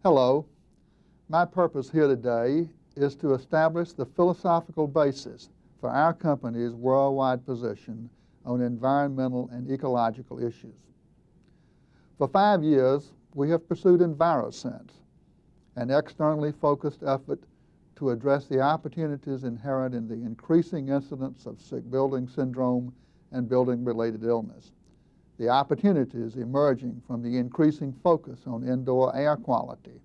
Hello. My purpose here today is to establish the philosophical basis for our company's worldwide position on environmental and ecological issues. For 5 years, we have pursued EnviroSense, an externally focused effort to address the opportunities inherent in the increasing incidence of sick building syndrome and building-related illness, the opportunities emerging from the increasing focus on indoor air quality.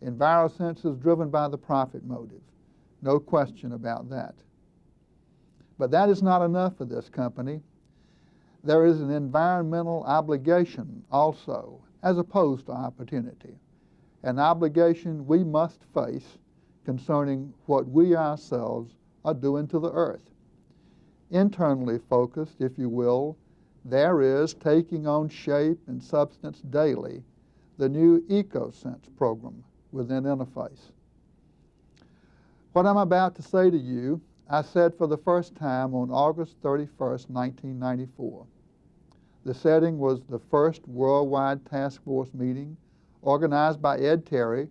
EnviroSense is driven by the profit motive, no question about that. But that is not enough for this company. There is an environmental obligation also, as opposed to opportunity, an obligation we must face concerning what we ourselves are doing to the earth. Internally focused, if you will, there is taking on shape and substance daily the new EcoSense program within Interface. What I'm about to say to you, I said for the first time on August 31st, 1994. The setting was the first worldwide task force meeting organized by Ed Terry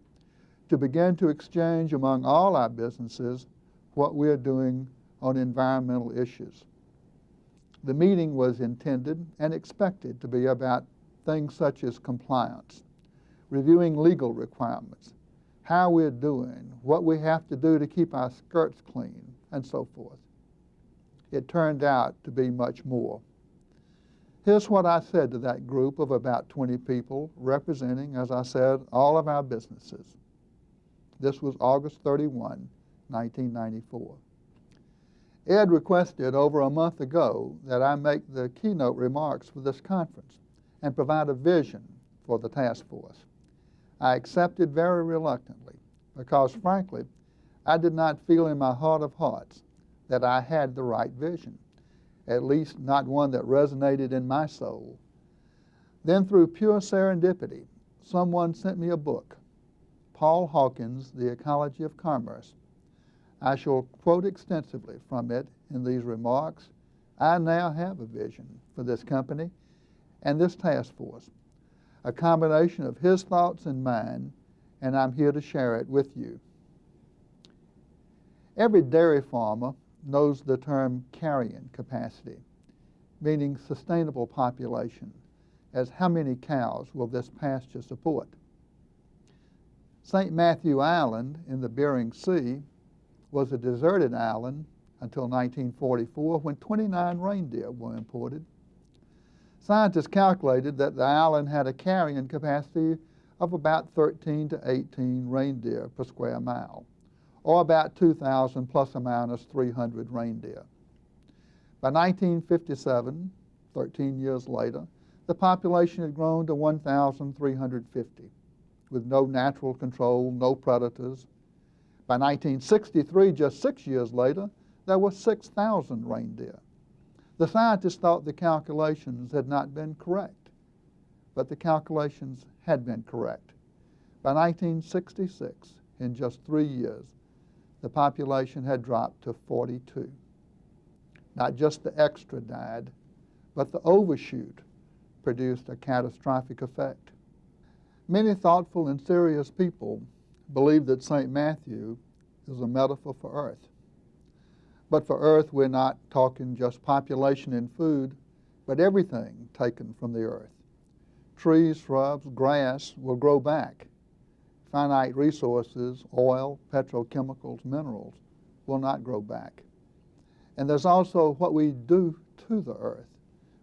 to begin to exchange among all our businesses what we are doing on environmental issues. The meeting was intended and expected to be about things such as compliance, reviewing legal requirements, how we're doing, what we have to do to keep our skirts clean, and so forth. It turned out to be much more. Here's what I said to that group of about 20 people representing, as I said, all of our businesses. This was August 31, 1994. Ed requested over a month ago that I make the keynote remarks for this conference and provide a vision for the task force. I accepted very reluctantly because, frankly, I did not feel in my heart of hearts that I had the right vision, at least not one that resonated in my soul. Then through pure serendipity, someone sent me a book, Paul Hawkins' The Ecology of Commerce. I shall quote extensively from it in these remarks. I now have a vision for this company and this task force, a combination of his thoughts and mine, and I'm here to share it with you. Every dairy farmer knows the term carrying capacity, meaning sustainable population, as how many cows will this pasture support? St. Matthew Island in the Bering Sea was a deserted island until 1944 when 29 reindeer were imported. Scientists calculated that the island had a carrying capacity of about 13 to 18 reindeer per square mile, or about 2,000 plus or minus 300 reindeer. By 1957, 13 years later, the population had grown to 1,350, with no natural control, no predators. By 1963, just 6 years later, there were 6,000 reindeer. The scientists thought the calculations had not been correct, but the calculations had been correct. By 1966, in just 3 years, the population had dropped to 42. Not just the extra died, but the overshoot produced a catastrophic effect. Many thoughtful and serious people believe that St. Matthew is a metaphor for Earth. But for Earth, we're not talking just population and food, but everything taken from the Earth. Trees, shrubs, grass will grow back. Finite resources, oil, petrochemicals, minerals, will not grow back. And there's also what we do to the Earth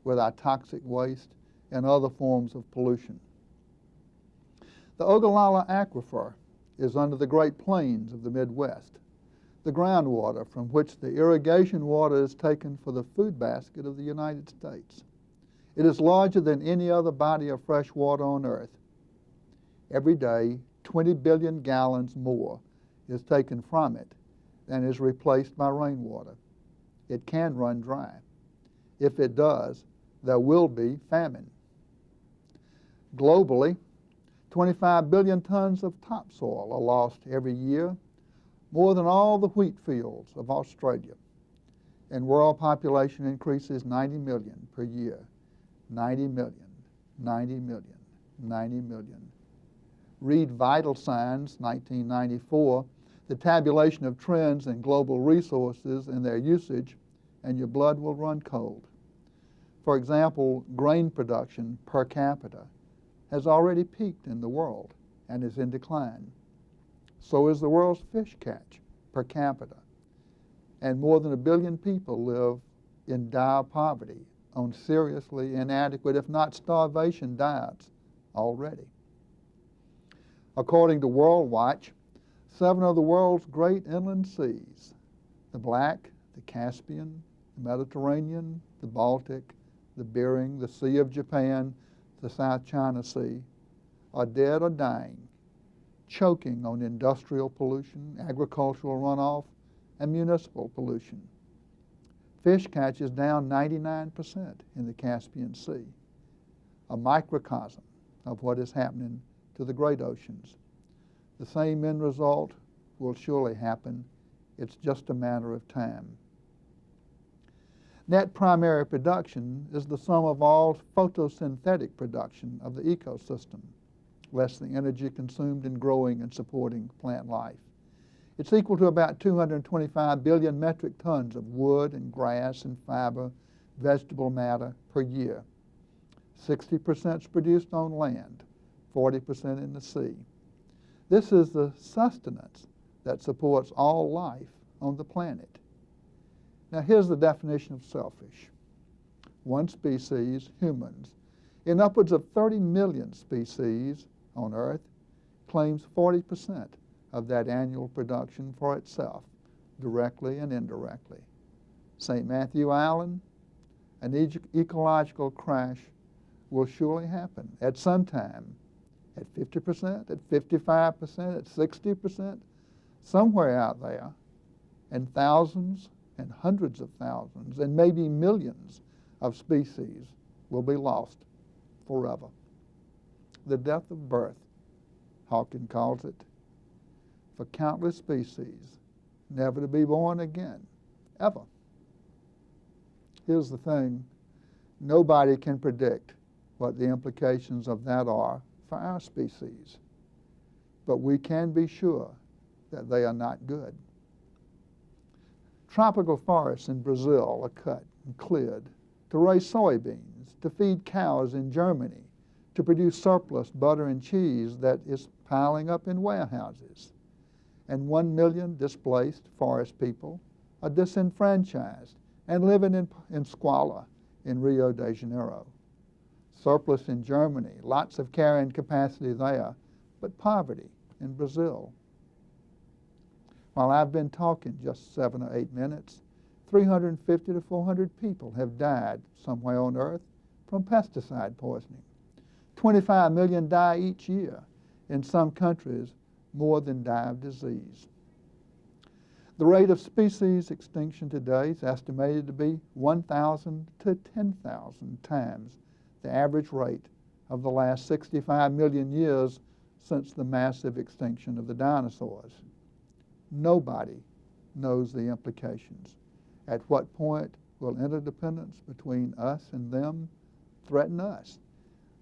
with our toxic waste and other forms of pollution. The Ogallala Aquifer is under the Great Plains of the Midwest, the groundwater from which the irrigation water is taken for the food basket of the United States. It is larger than any other body of fresh water on Earth. Every day, 20 billion gallons more is taken from it than is replaced by rainwater. It can run dry. If it does, there will be famine. Globally, 25 billion tons of topsoil are lost every year, more than all the wheat fields of Australia. And world population increases 90 million per year. 90 million, 90 million, 90 million. Read Vital Signs, 1994, the tabulation of trends in global resources and their usage, and your blood will run cold. For example, grain production per capita has already peaked in the world and is in decline. So is the world's fish catch per capita. And more than 1 billion people live in dire poverty on seriously inadequate, if not starvation, diets already. According to World Watch, 7 of the world's great inland seas, the Black, the Caspian, the Mediterranean, the Baltic, the Bering, the Sea of Japan, the South China Sea, are dead or dying, choking on industrial pollution, agricultural runoff, and municipal pollution. Fish catch is down 99% in the Caspian Sea, a microcosm of what is happening to the great oceans. The same end result will surely happen. It's just a matter of time. Net primary production is the sum of all photosynthetic production of the ecosystem, less the energy consumed in growing and supporting plant life. It's equal to about 225 billion metric tons of wood and grass and fiber, vegetable matter per year. 60% is produced on land, 40% in the sea. This is the sustenance that supports all life on the planet. Now here's the definition of selfish. One species, humans, in upwards of 30 million species on Earth, claims 40% of that annual production for itself, directly and indirectly. St. Matthew Island, an ecological crash will surely happen at some time, at 50%, at 55%, at 60%, somewhere out there, and thousands and hundreds of thousands and maybe millions of species will be lost forever. The death of birth, Hawking calls it, for countless species, never to be born again, ever. Here's the thing, nobody can predict what the implications of that are for our species, but we can be sure that they are not good. Tropical forests in Brazil are cut and cleared to raise soybeans, to feed cows in Germany, to produce surplus butter and cheese that is piling up in warehouses. And 1 million displaced forest people are disenfranchised and living in squalor in Rio de Janeiro. Surplus in Germany, lots of carrying capacity there, but poverty in Brazil. While I've been talking just 7 or 8 minutes, 350 to 400 people have died somewhere on Earth from pesticide poisoning. 25 million die each year. In some countries, more than die of disease. The rate of species extinction today is estimated to be 1,000 to 10,000 times the average rate of the last 65 million years since the massive extinction of the dinosaurs. Nobody knows the implications. At what point will interdependence between us and them threaten us?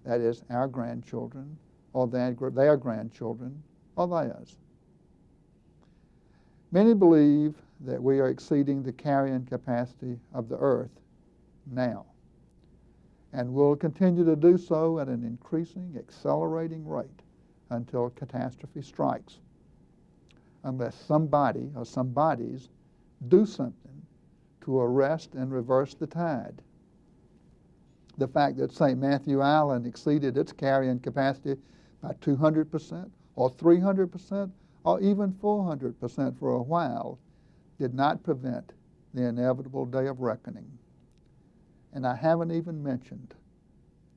That is, our grandchildren, or their grandchildren, or theirs. Many believe that we are exceeding the carrying capacity of the Earth now, and will continue to do so at an increasing, accelerating rate until catastrophe strikes, unless somebody or somebodies do something to arrest and reverse the tide. The fact that St. Matthew Island exceeded its carrying capacity by 200% or 300% or even 400% for a while did not prevent the inevitable day of reckoning. And I haven't even mentioned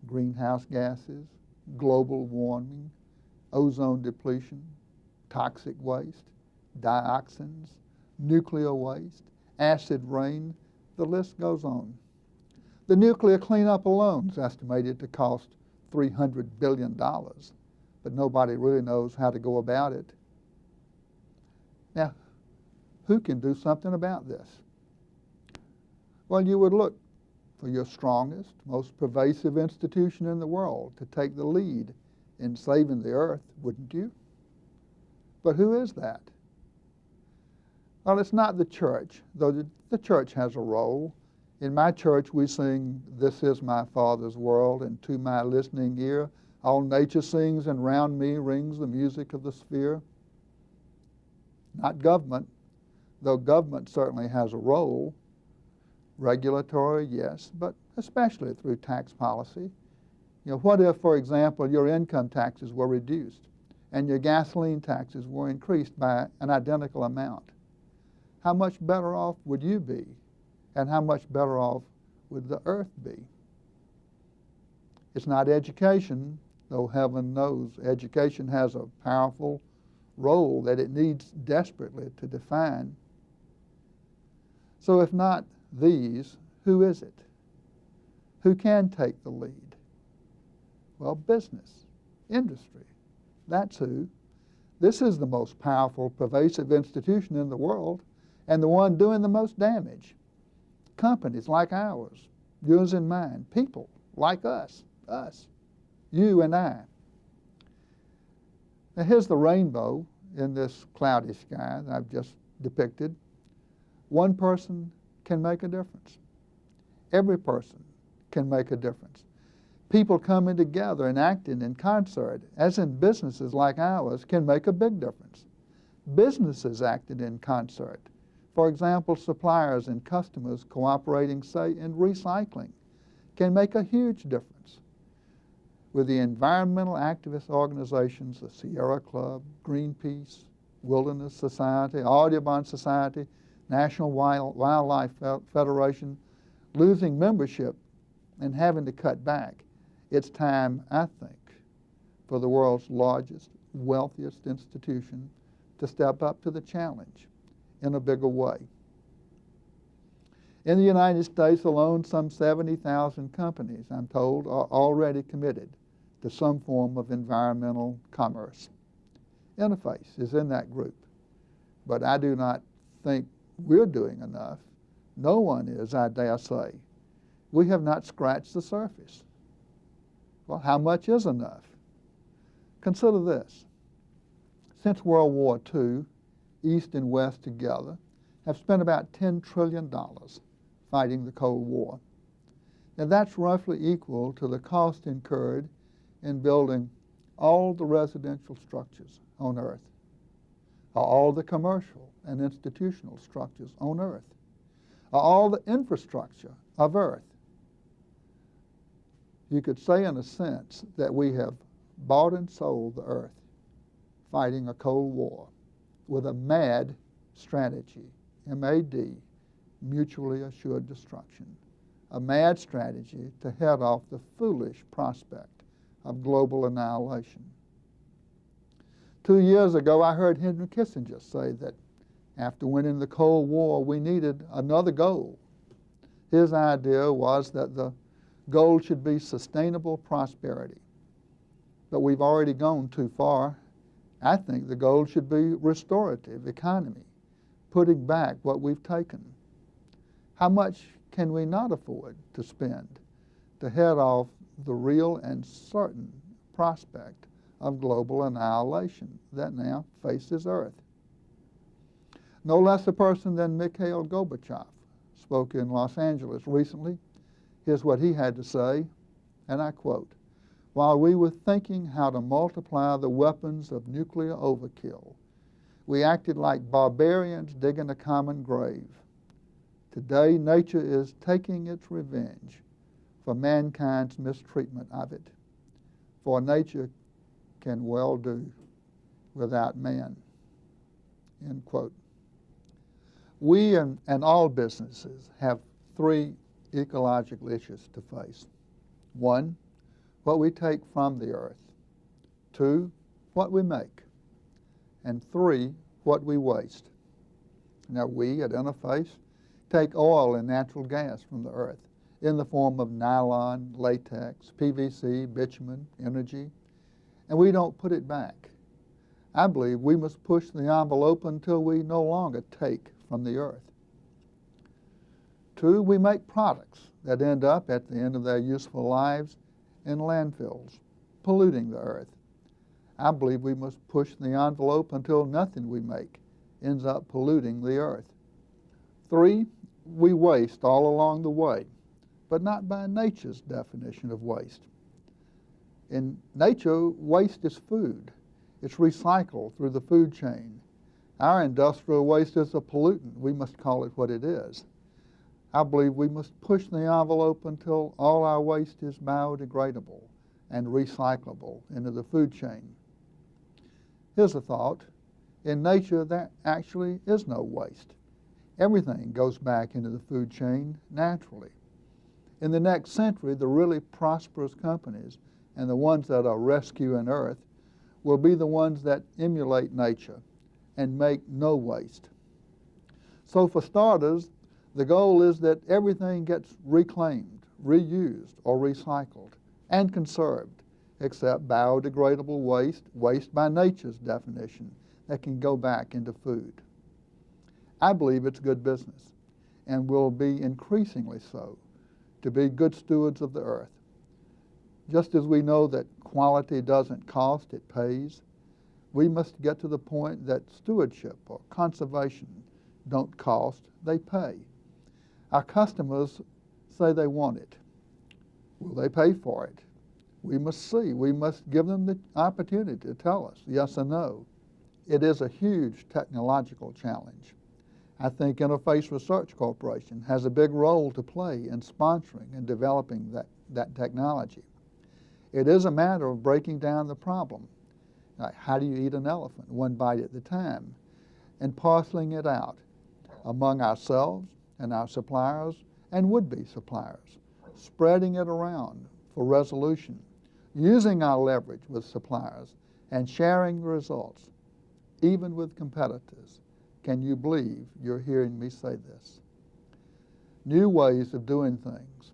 greenhouse gases, global warming, ozone depletion, toxic waste, dioxins, nuclear waste, acid rain, the list goes on. The nuclear cleanup alone is estimated to cost $300 billion, but nobody really knows how to go about it. Now, who can do something about this? Well, you would look for your strongest, most pervasive institution in the world to take the lead in saving the earth, wouldn't you? But who is that? Well, it's not the church, though the church has a role. In my church, we sing, "This is my Father's world, and to my listening ear, all nature sings, and round me rings the music of the sphere." Not government, though government certainly has a role. Regulatory, yes, but especially through tax policy. What if, for example, your income taxes were reduced and your gasoline taxes were increased by an identical amount? How much better off would you be? And how much better off would the earth be? It's not education, though heaven knows education has a powerful role that it needs desperately to define. So if not these, who is it? Who can take the lead? Well, business, industry, that's who. This is the most powerful, pervasive institution in the world and the one doing the most damage. Companies like ours, yours and mine, people like us, you and I. Now here's the rainbow in this cloudy sky that I've just depicted. One person can make a difference. Every person can make a difference. People coming together and acting in concert, as in businesses like ours, can make a big difference. Businesses acting in concert, for example, suppliers and customers cooperating, say, in recycling, can make a huge difference. With the environmental activist organizations, the Sierra Club, Greenpeace, Wilderness Society, Audubon Society, National Wildlife Federation, losing membership and having to cut back, it's time, I think, for the world's largest, wealthiest institution to step up to the challenge in a bigger way. In the United States alone, some 70,000 companies, I'm told, are already committed to some form of environmental commerce. Interface is in that group, but I do not think we're doing enough. No one is, I dare say. We have not scratched the surface. Well, how much is enough? Consider this. Since World War II, East and West together have spent about $10 trillion fighting the Cold War. Now that's roughly equal to the cost incurred in building all the residential structures on Earth, all the commercial and institutional structures on Earth, all the infrastructure of Earth. You could say in a sense that we have bought and sold the Earth fighting a Cold War with a MAD strategy, M-A-D, mutually assured destruction, a MAD strategy to head off the foolish prospect of global annihilation. 2 years ago, I heard Henry Kissinger say that after winning the Cold War, we needed another goal. His idea was that the goal should be sustainable prosperity. But we've already gone too far. I think the goal should be restorative economy, putting back what we've taken. How much can we not afford to spend to head off the real and certain prospect of global annihilation that now faces Earth? No less a person than Mikhail Gorbachev spoke in Los Angeles recently. Here's what he had to say, and I quote, "While we were thinking how to multiply the weapons of nuclear overkill, we acted like barbarians digging a common grave. Today, nature is taking its revenge for mankind's mistreatment of it, for nature can well do without man." End quote. We and all businesses have three ecological issues to face. One, what we take from the earth. Two, what we make. And three, what we waste. Now we at Interface take oil and natural gas from the earth in the form of nylon, latex, PVC, bitumen, energy, and we don't put it back. I believe we must push the envelope until we no longer take from the earth. Two, we make products that end up at the end of their useful lives in landfills, polluting the earth. I believe we must push the envelope until nothing we make ends up polluting the earth. 3, we waste all along the way, but not by nature's definition of waste. In nature, waste is food. It's recycled through the food chain. Our industrial waste is a pollutant. We must call it what it is. I believe we must push the envelope until all our waste is biodegradable and recyclable into the food chain. Here's a thought. In nature, there actually is no waste. Everything goes back into the food chain naturally. In the next century, the really prosperous companies and the ones that are rescuing Earth will be the ones that emulate nature and make no waste. So for starters, the goal is that everything gets reclaimed, reused, or recycled, and conserved, except biodegradable waste, waste by nature's definition, that can go back into food. I believe it's good business, and will be increasingly so, to be good stewards of the earth. Just as we know that quality doesn't cost, it pays, we must get to the point that stewardship or conservation don't cost, they pay. Our customers say they want it. Will they pay for it? We must see. We must give them the opportunity to tell us yes or no. It is a huge technological challenge. I think Interface Research Corporation has a big role to play in sponsoring and developing that technology. It is a matter of breaking down the problem. Like, how do you eat an elephant? One bite at a time. And parceling it out among ourselves and our suppliers and would-be suppliers, spreading it around for resolution, using our leverage with suppliers, and sharing the results, even with competitors. Can you believe you're hearing me say this? New ways of doing things.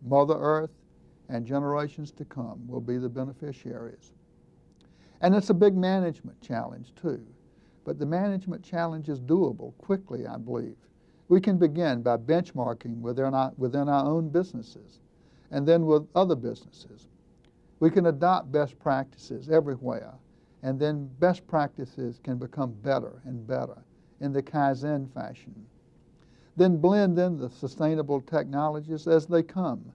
Mother Earth and generations to come will be the beneficiaries. And it's a big management challenge too, but the management challenge is doable quickly, I believe. We can begin by benchmarking within our own businesses and then with other businesses. We can adopt best practices everywhere, and then best practices can become better and better in the Kaizen fashion. Then blend in the sustainable technologies as they come,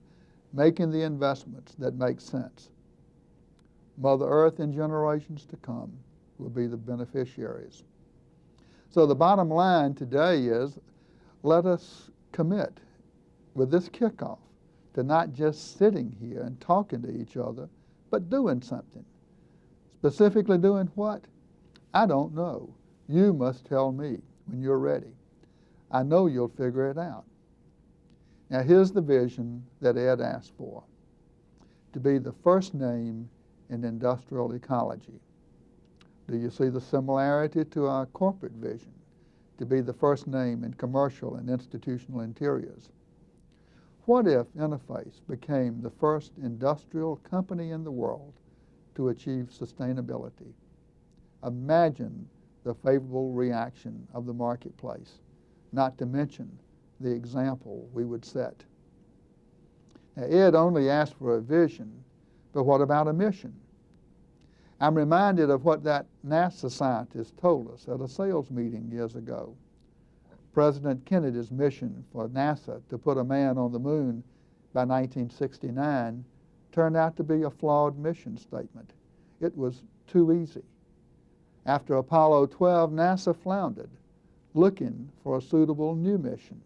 making the investments that make sense. Mother Earth and generations to come will be the beneficiaries. So the bottom line today is, let us commit with this kickoff to not just sitting here and talking to each other, but doing something. Specifically doing what? I don't know. You must tell me when you're ready. I know you'll figure it out. Now here's the vision that Ed asked for, to be the first name in industrial ecology. Do you see the similarity to our corporate vision, to be the first name in commercial and institutional interiors? What if Interface became the first industrial company in the world to achieve sustainability? Imagine the favorable reaction of the marketplace, not to mention the example we would set. Now, Ed only asked for a vision, but what about a mission? I'm reminded of what that NASA scientist told us at a sales meeting years ago. President Kennedy's mission for NASA to put a man on the moon by 1969 turned out to be a flawed mission statement. It was too easy. After Apollo 12, NASA floundered, looking for a suitable new mission.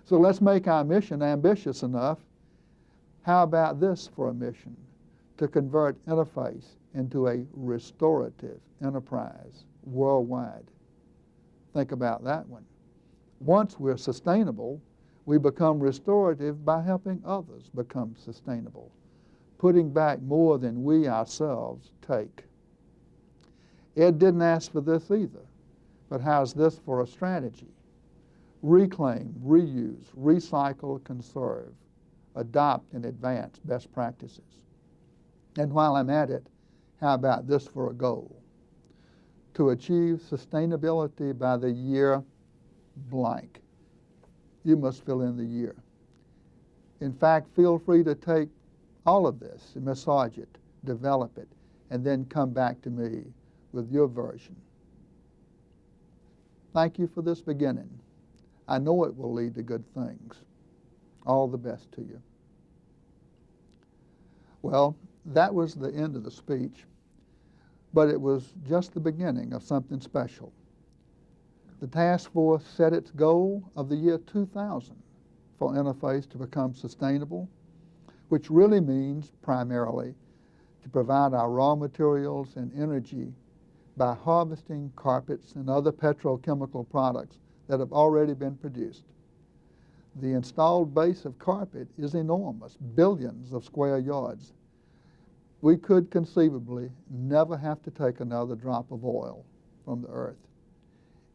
So let's make our mission ambitious enough. How about this for a mission? To convert Interface into a restorative enterprise worldwide. Think about that one. Once we're sustainable, we become restorative by helping others become sustainable, putting back more than we ourselves take. Ed didn't ask for this either, but how's this for a strategy? Reclaim, reuse, recycle, conserve, adopt and advance best practices. And while I'm at it, how about this for a goal? To achieve sustainability by the year blank. You must fill in the year. In fact, feel free to take all of this, massage it, develop it, and then come back to me with your version. Thank you for this beginning. I know it will lead to good things. All the best to you. Well, that was the end of the speech, but it was just the beginning of something special. The task force set its goal of the year 2000 for Interface to become sustainable, which really means primarily to provide our raw materials and energy by harvesting carpets and other petrochemical products that have already been produced. The installed base of carpet is enormous, billions of square yards. We could conceivably never have to take another drop of oil from the earth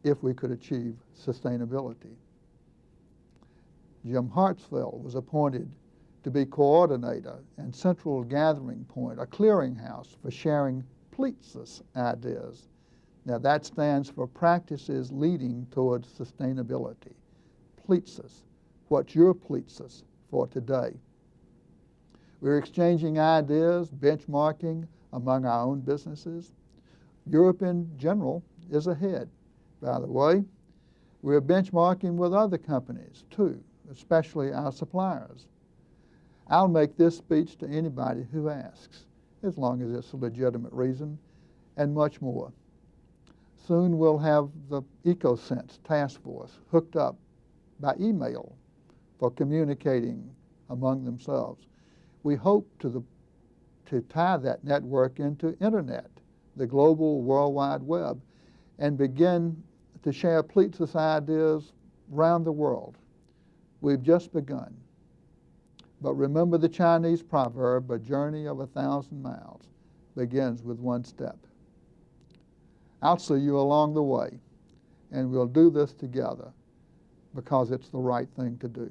if we could achieve sustainability. Jim Hartsfield was appointed to be coordinator and central gathering point, a clearinghouse for sharing PLETSUS ideas. Now that stands for Practices Leading Towards Sustainability. PLETSUS. What's your PLETSUS for today? We're exchanging ideas, benchmarking among our own businesses. Europe in general is ahead. By the way, we're benchmarking with other companies too, especially our suppliers. I'll make this speech to anybody who asks, as long as it's a legitimate reason, and much more. Soon we'll have the EcoSense task force hooked up by email for communicating among themselves. We hope to tie that network into internet, the global World Wide Web, and begin to share PLETSUS ideas around the world. We've just begun. But remember the Chinese proverb, a journey of 1,000 miles begins with one step. I'll see you along the way, and we'll do this together because it's the right thing to do.